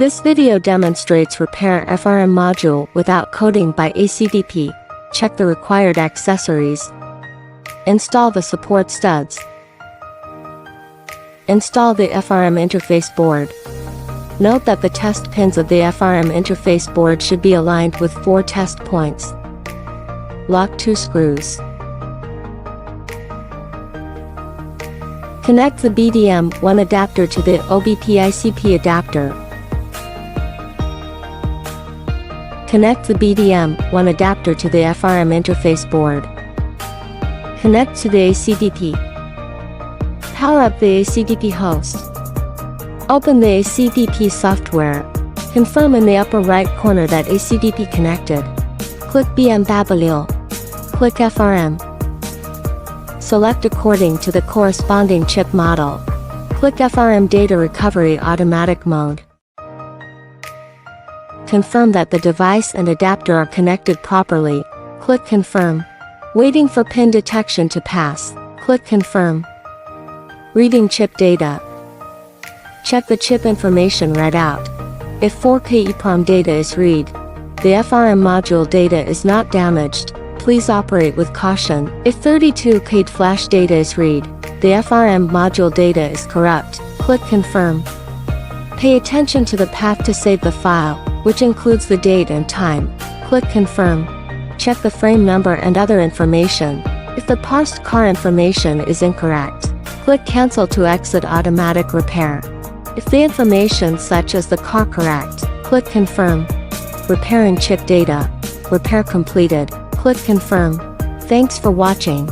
This video demonstrates repair FRM module without coding by ACDP. Check the required accessories. Install the support studs. Install the FRM interface board. Note that the test pins of the FRM interface board should be aligned with 4 test points. Lock 2 screws. Connect the BDM1 adapter to the obdii365 adapter. Connect the BDM1 adapter to the FRM interface board. Connect to the ACDP. Power up the ACDP host. Open the ACDP software. Confirm in the upper right corner that ACDP connected. Click BMW. Click FRM. Select according to the corresponding chip model. Click FRM Data Recovery Automatic Mode. Confirm that the device and adapter are connected properly. Click Confirm. Waiting for pin detection to pass. Click Confirm. Reading chip data. Check the chip information read out. If 4K EEPROM data is read, the FRM module data is not damaged. Please operate with caution. If 32K flash data is read, the FRM module data is corrupt. Click Confirm. Pay attention to the path to save the file, which includes the date and time. Click Confirm. Check the frame number and other information. If the parsed car information is incorrect, click Cancel to exit automatic repair. If the information such as the car correct, click Confirm. Repairing chip data. Repair completed. Click Confirm. Thanks for watching.